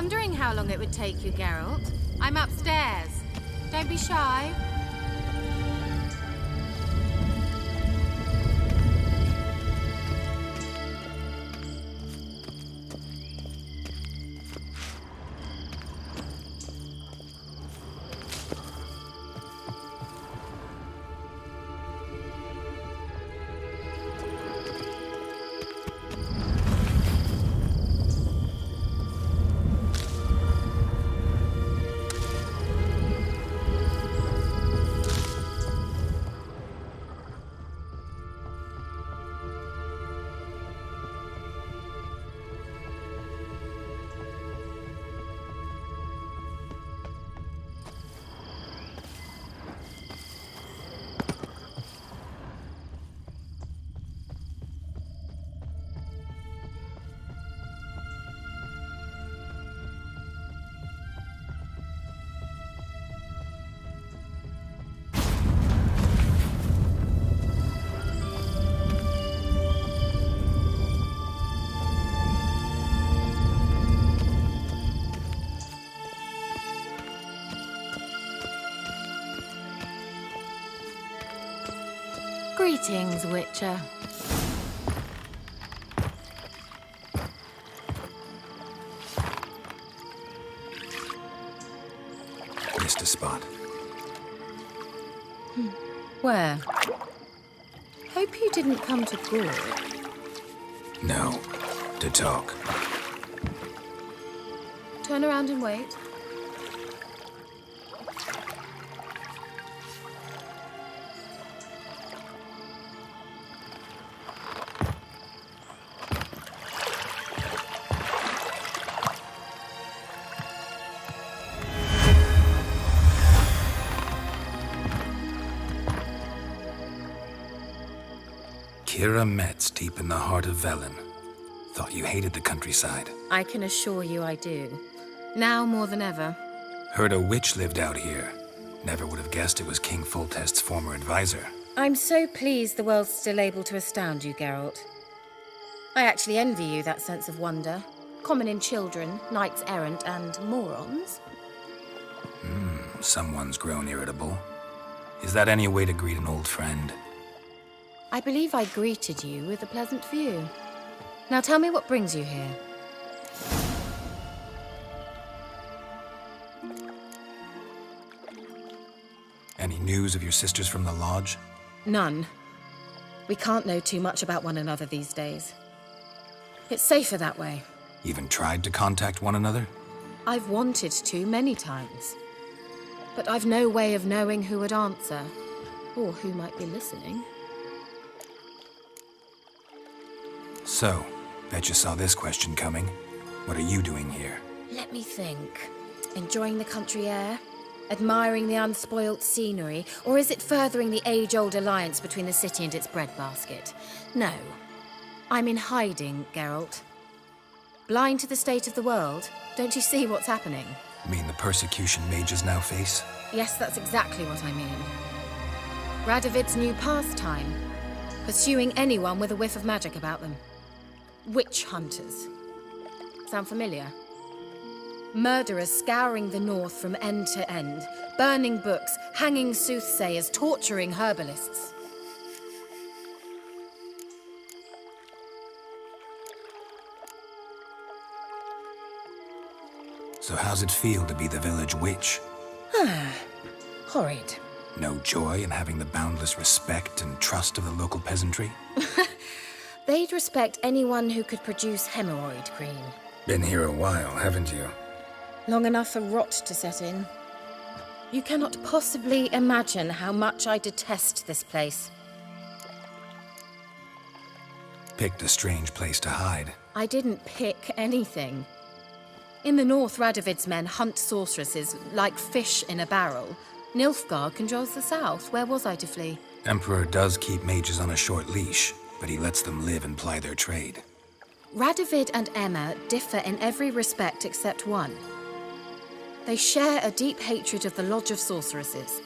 wondering how long it would take you, Geralt. I'm upstairs. Don't be shy. Greetings, Witcher. Missed a spot. Where? Hope you didn't come to Gwent. No, to talk. Turn around and wait. Kira Metz, deep in the heart of Velen. Thought you hated the countryside. I can assure you I do. Now more than ever. Heard a witch lived out here. Never would have guessed it was King Foltest's former advisor. I'm so pleased the world's still able to astound you, Geralt. I actually envy you that sense of wonder. Common in children, knights errant, and morons. Someone's grown irritable. Is that any way to greet an old friend? I believe I greeted you with a pleasant view. Now tell me what brings you here. Any news of your sisters from the lodge? None. We can't know too much about one another these days. It's safer that way. Even tried to contact one another? I've wanted to many times. But I've no way of knowing who would answer, or who might be listening. So, bet you saw this question coming. What are you doing here? Let me think. Enjoying the country air? Admiring the unspoilt scenery? Or is it furthering the age-old alliance between the city and its breadbasket? No. I'm in hiding, Geralt. Blind to the state of the world? Don't you see what's happening? You mean the persecution mages now face? Yes, that's exactly what I mean. Radovid's new pastime. Pursuing anyone with a whiff of magic about them. Witch hunters. Sound familiar? Murderers scouring the north from end to end, burning books, hanging soothsayers, torturing herbalists. So how's it feel to be the village witch? Horrid. No joy in having the boundless respect and trust of the local peasantry? They'd respect anyone who could produce hemorrhoid cream. Been here a while, haven't you? Long enough for rot to set in. You cannot possibly imagine how much I detest this place. Picked a strange place to hide. I didn't pick anything. In the north, Radovid's men hunt sorceresses like fish in a barrel. Nilfgaard controls the south. Where was I to flee? Emperor does keep mages on a short leash, but he lets them live and ply their trade. Radovid and Emma differ in every respect except one. They share a deep hatred of the Lodge of Sorceresses.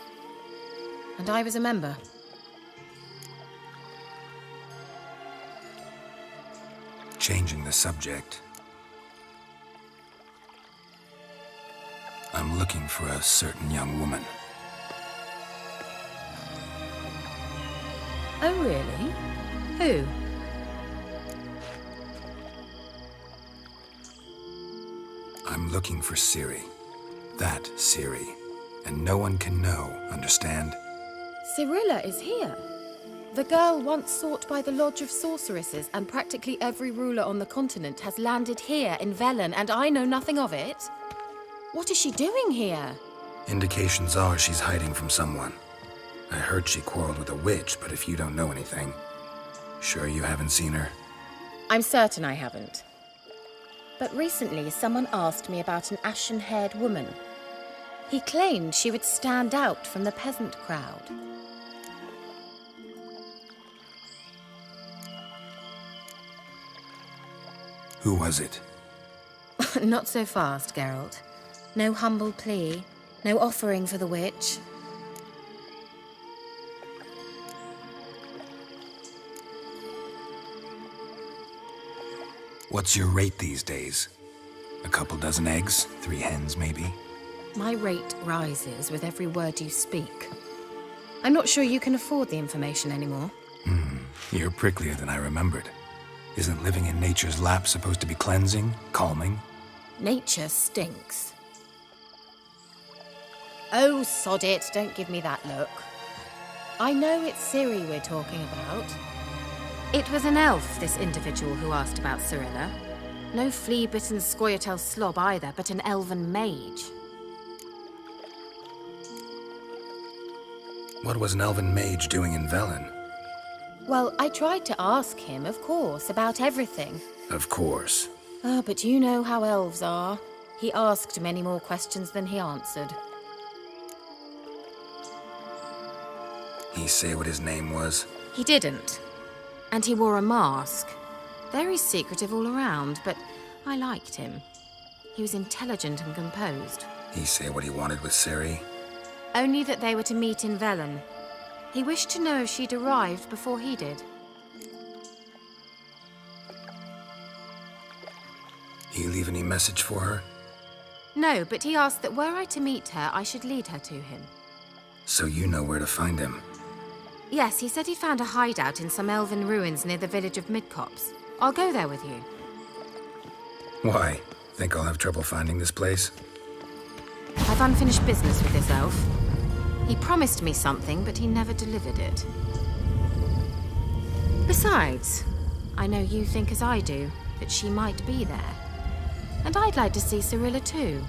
And I was a member. Changing the subject. I'm looking for a certain young woman. Oh, really? Who? I'm looking for Ciri. That Ciri. And no one can know, understand? Cirilla is here. The girl once sought by the Lodge of Sorceresses, and practically every ruler on the continent has landed here in Velen, and I know nothing of it. What is she doing here? Indications are she's hiding from someone. I heard she quarreled with a witch, but if you don't know anything, sure you haven't seen her? I'm certain I haven't. But recently, someone asked me about an ashen-haired woman. He claimed she would stand out from the peasant crowd. Who was it? Not so fast, Geralt. No humble plea, no offering for the witch. What's your rate these days? A couple dozen eggs? 3 hens, maybe? My rate rises with every word you speak. I'm not sure you can afford the information anymore. You're pricklier than I remembered. Isn't living in nature's lap supposed to be cleansing, calming? Nature stinks. Oh, sod it, don't give me that look. I know it's Ciri we're talking about. It was an elf, this individual who asked about Cirilla. No flea-bitten Scoia'tael slob either, but an elven mage. What was an elven mage doing in Velen? Well, I tried to ask him, of course, about everything. Of course. But you know how elves are. He asked many more questions than he answered. He say what his name was? He didn't. And he wore a mask. Very secretive all around, but I liked him. He was intelligent and composed. He say what he wanted with Ciri? Only that they were to meet in Velen. He wished to know if she'd arrived before he did. He leave any message for her? No, but he asked that were I to meet her, I should lead her to him. So you know where to find him? Yes, he said he'd found a hideout in some elven ruins near the village of Midcopse. I'll go there with you. Why? Think I'll have trouble finding this place? I've unfinished business with this elf. He promised me something, but he never delivered it. Besides, I know you think as I do, that she might be there. And I'd like to see Cirilla too.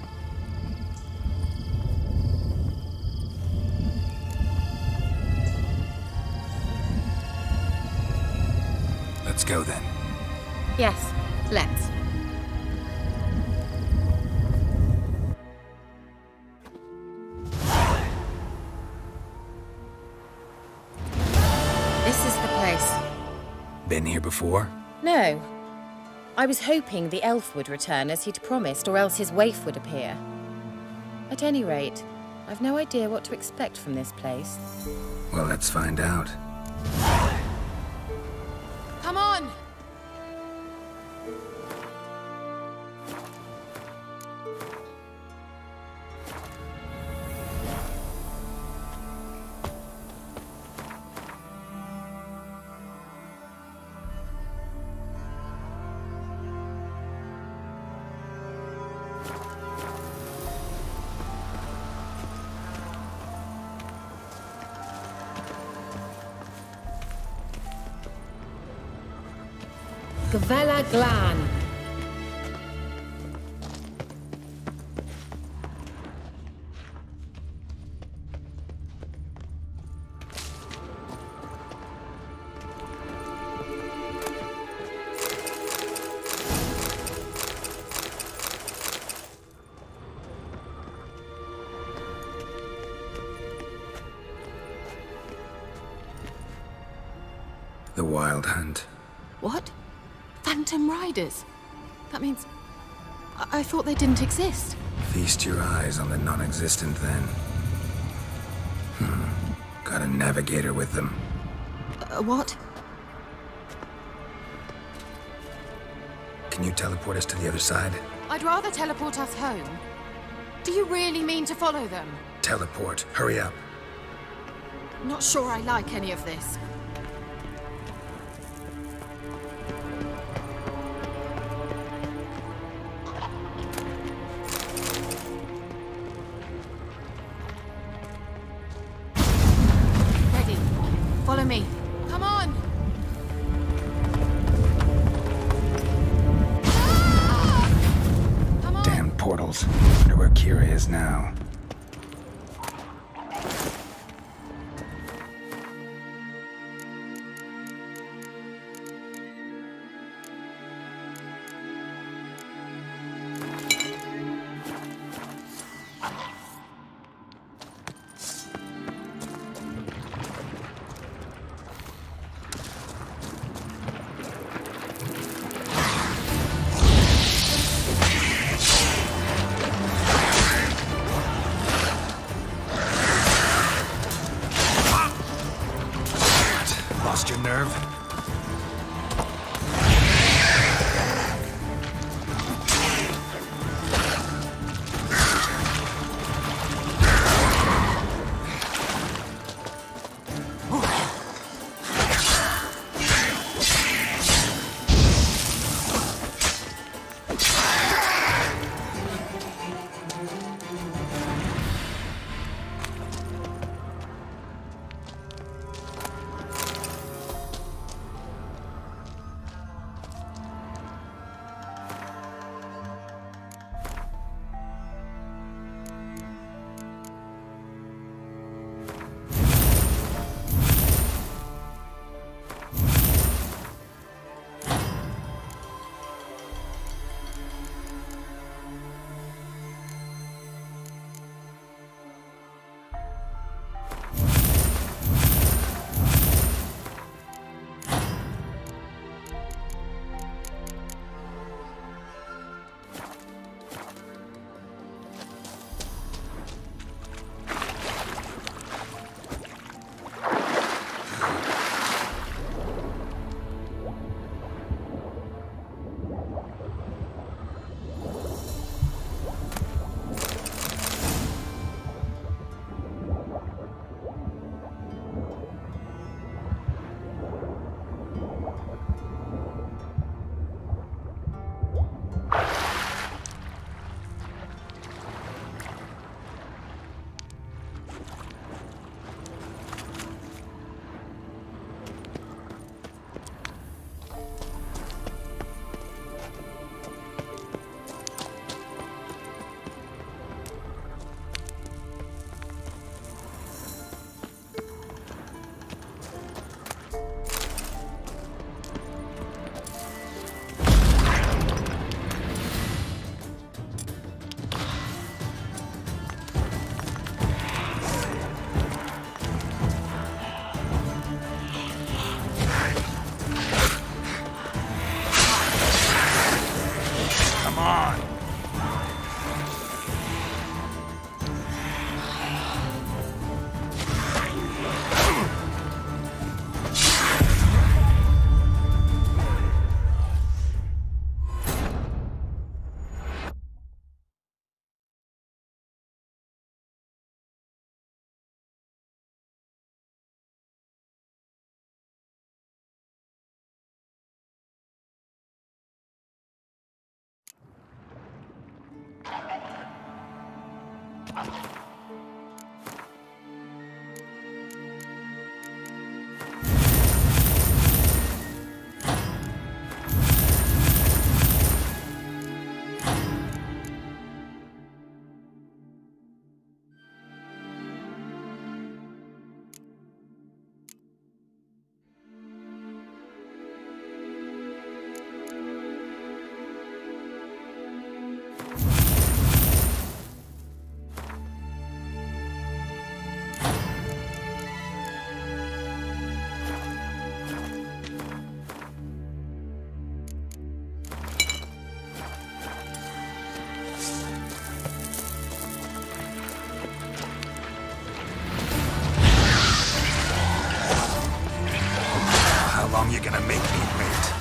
Let's go then. Yes, let's. This is the place. Been here before? No. I was hoping the elf would return as he'd promised, or else his waif would appear. At any rate, I've no idea what to expect from this place. Well, let's find out. Come on! Gavella Glan. The Wild Hunt. What? Phantom Riders? That means... I thought they didn't exist. Feast your eyes on the non-existent then. Got a navigator with them. What? Can you teleport us to the other side? I'd rather teleport us home. Do you really mean to follow them? Teleport. Hurry up. Not sure I like any of this. Ready. Follow me. Come on! Come on! Damn portals. Wonder where Ciri is now. Lost your nerve? You're gonna make me wait.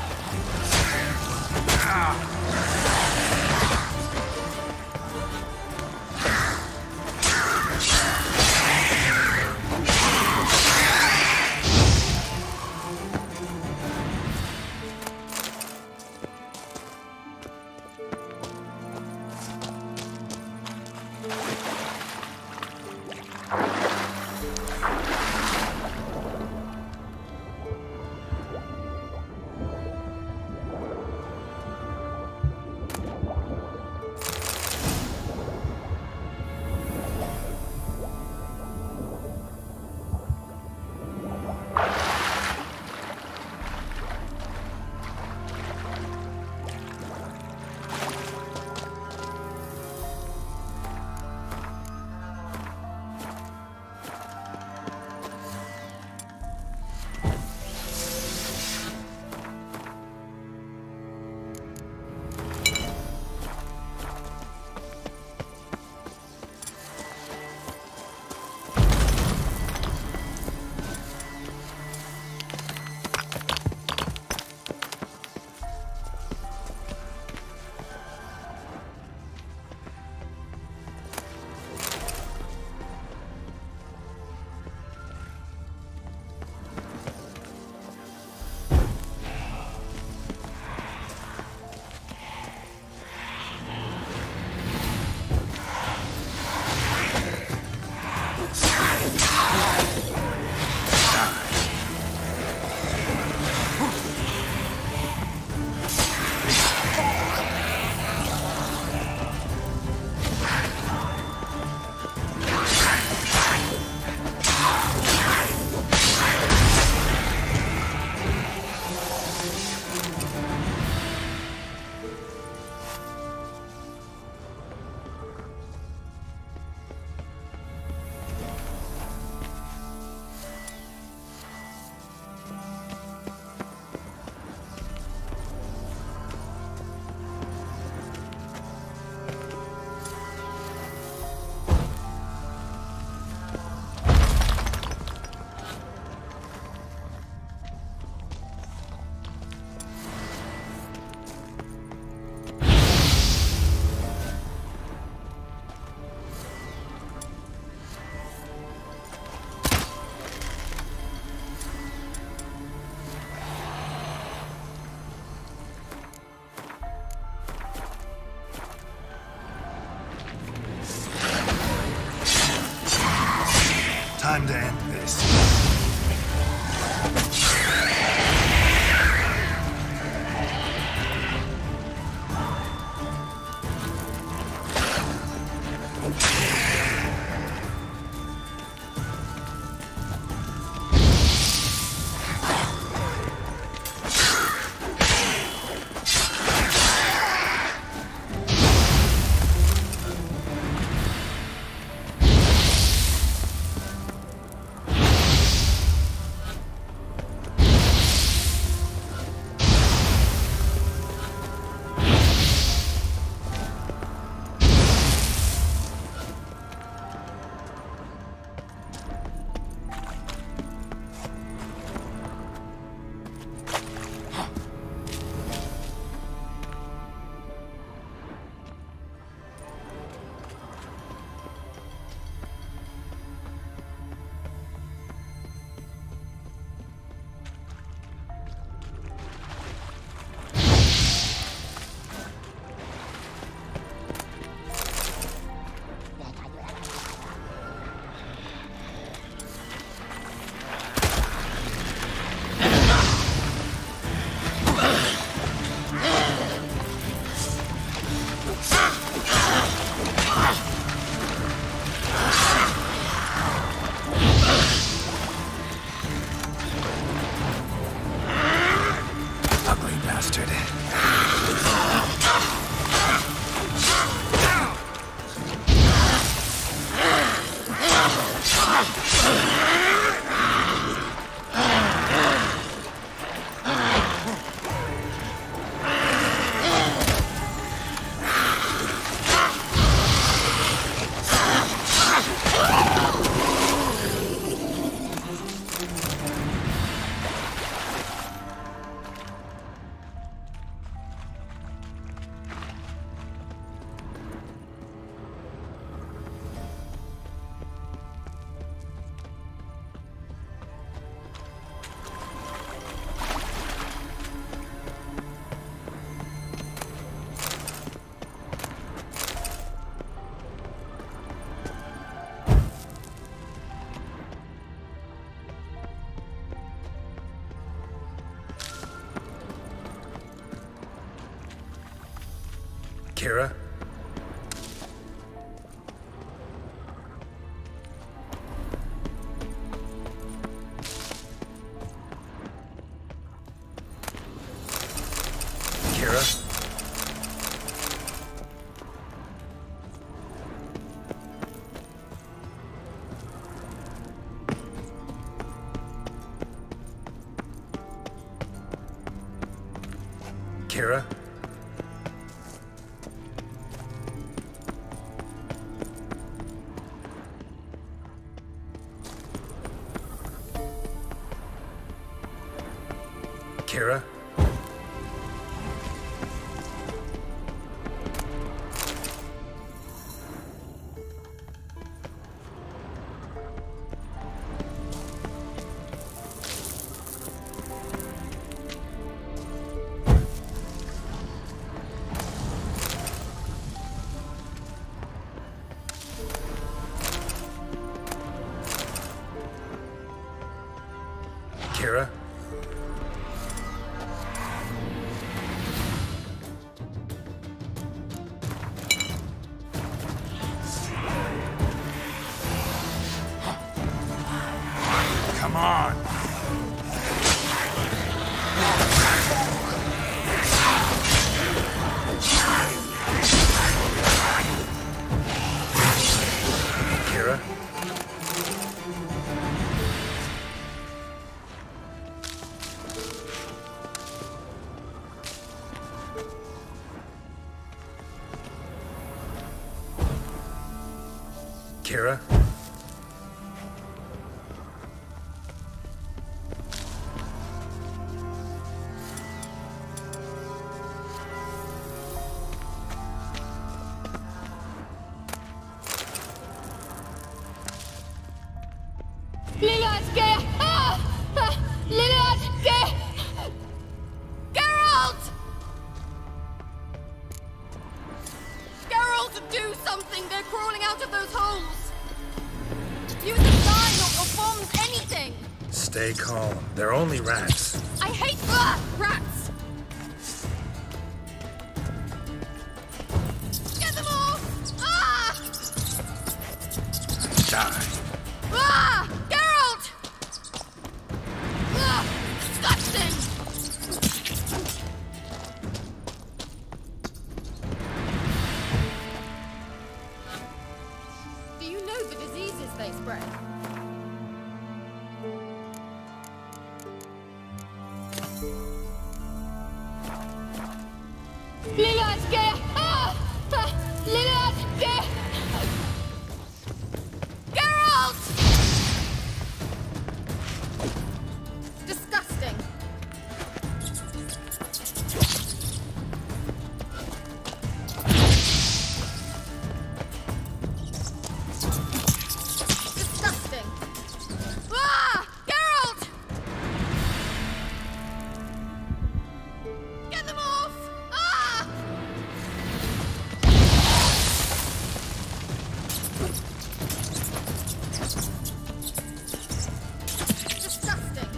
bastard. Kira? Kira? Kira? Kira? Kira? Come on! Kira? Kira? Geralt, do something! They're crawling out of those holes! Use a sign or your bombs, anything! Stay calm. They're only rats. I hate rats! Get them off! Ah! Die. Ah! Geralt! Ah! Disgusting! Do you know the diseases they spread? Geralt! Disgusting. Disgusting. Ah! Geralt! Get them off! Ah! Disgusting.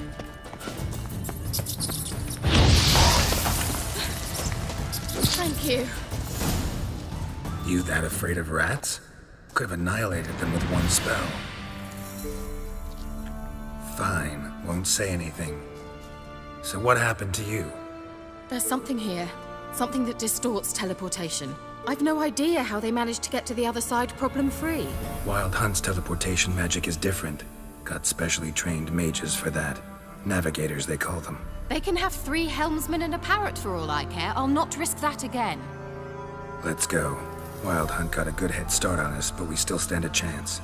Thank you. You that afraid of rats? Could have annihilated them with one spell. Fine, won't say anything. So what happened to you? There's something here. Something that distorts teleportation. I've no idea how they managed to get to the other side problem-free. Wild Hunt's teleportation magic is different. Got specially trained mages for that. Navigators, they call them. They can have 3 helmsmen and a parrot for all I care. I'll not risk that again. Let's go. Wild Hunt got a good head start on us, but we still stand a chance.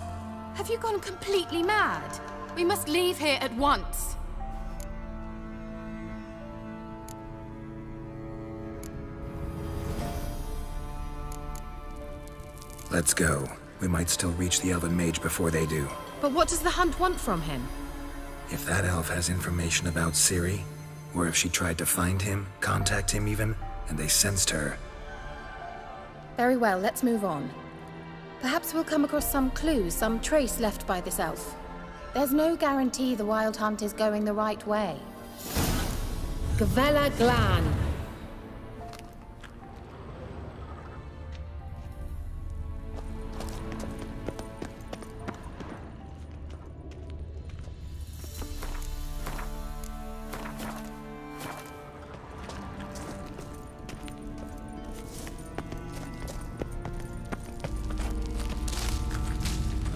Have you gone completely mad? We must leave here at once. Let's go. We might still reach the elven mage before they do. But what does the Hunt want from him? If that elf has information about Ciri, or if she tried to find him, contact him even, and they sensed her. Very well, let's move on. Perhaps we'll come across some clues, some trace left by this elf. There's no guarantee the Wild Hunt is going the right way. Gavella Glan.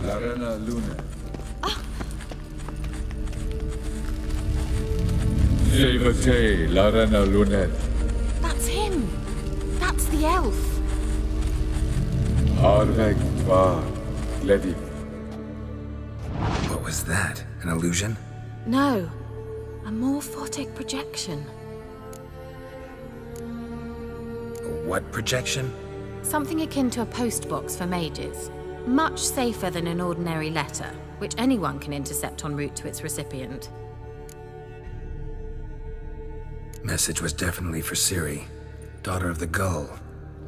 Larena Luna. Jevate Larena Lunet. That's him. That's the elf. Arveg Tvar Ledi. What was that? An illusion? No. A morphotic projection. A what projection? Something akin to a postbox for mages. Much safer than an ordinary letter, which anyone can intercept en route to its recipient. Message was definitely for Ciri, daughter of the Gull,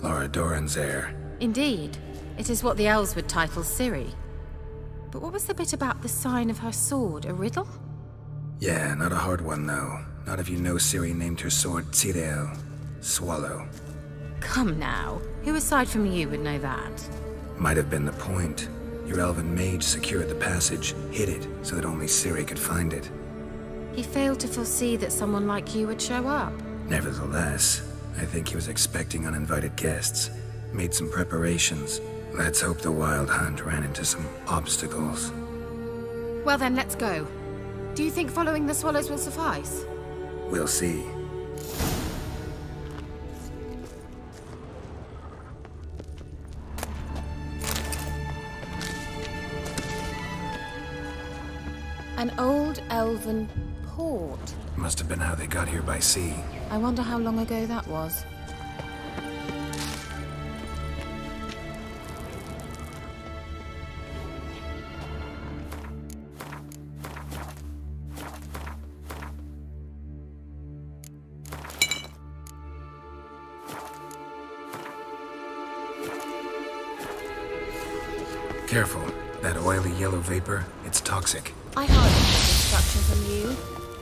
Lara Doran's heir. Indeed. It is what the elves would title Ciri. But what was the bit about the sign of her sword? A riddle? Yeah, not a hard one though. Not if you know Ciri named her sword Ciri, Swallow. Come now. Who aside from you would know that? Might have been the point. Your elven mage secured the passage, hid it, so that only Ciri could find it. He failed to foresee that someone like you would show up. Nevertheless, I think he was expecting uninvited guests. Made some preparations. Let's hope the Wild Hunt ran into some obstacles. Well then, let's go. Do you think following the swallows will suffice? We'll see. An old elven port. Must have been how they got here by sea. I wonder how long ago that was. Careful. That oily yellow vapor, it's toxic. I hardly need instruction from you.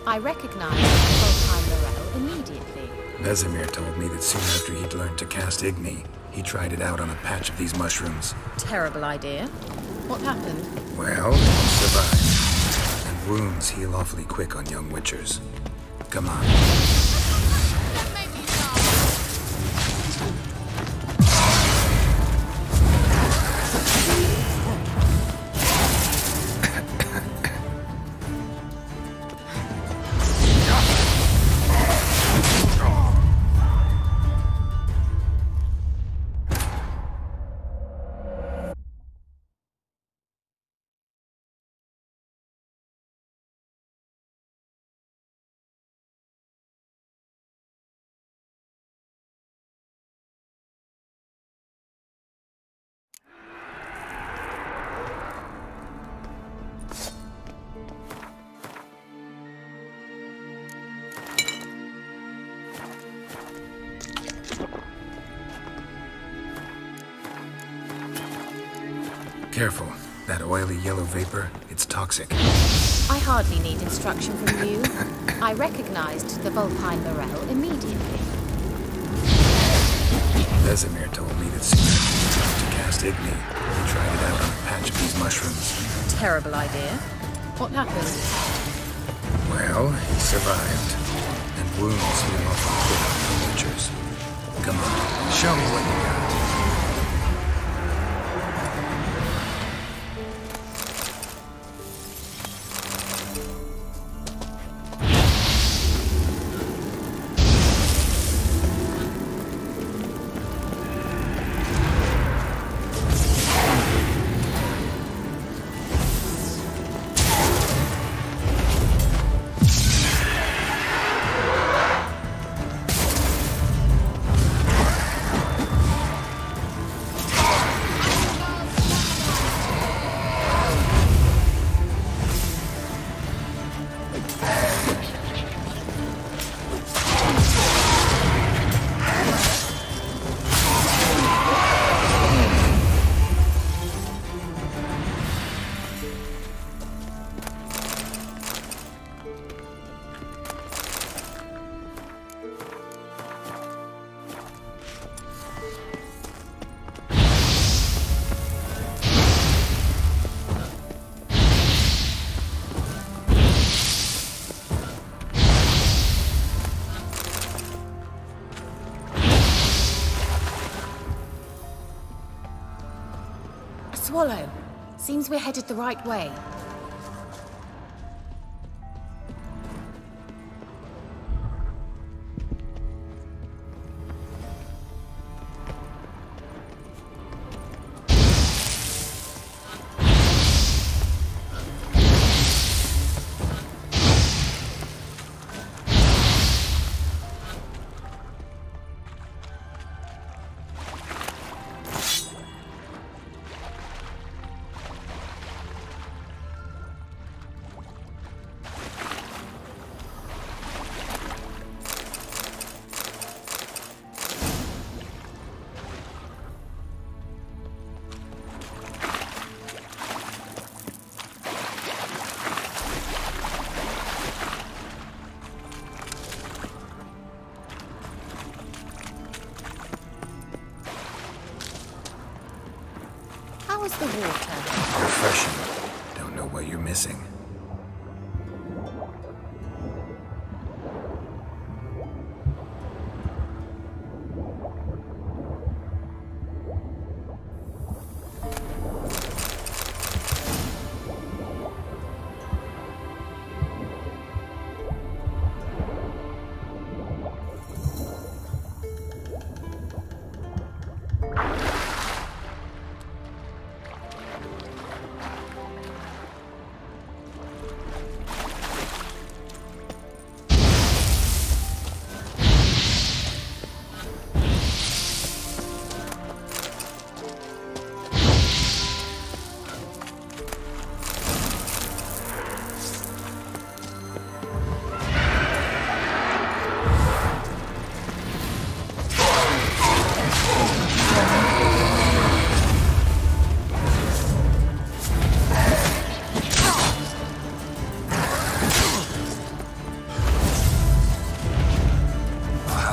I recognized Volkheim Morel immediately. Vesemir told me that soon after he'd learned to cast Igni, he tried it out on a patch of these mushrooms. Terrible idea. What happened? Well, he survived. And wounds heal awfully quick on young witchers. Come on. Careful. That oily yellow vapor, it's toxic. I hardly need instruction from you. I recognized the Volkheim Morel immediately. Vesemir told me that soon after he learned to cast Igni, he tried it out on a patch of these mushrooms. Terrible idea. What happened? Well, he survived. And wounds heal awfully quick. creatures. Come on, show me what you got. Swallow. Seems we're headed the right way. How is the water? Refreshing. Don't know what you're missing.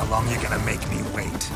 How long you gonna make me wait?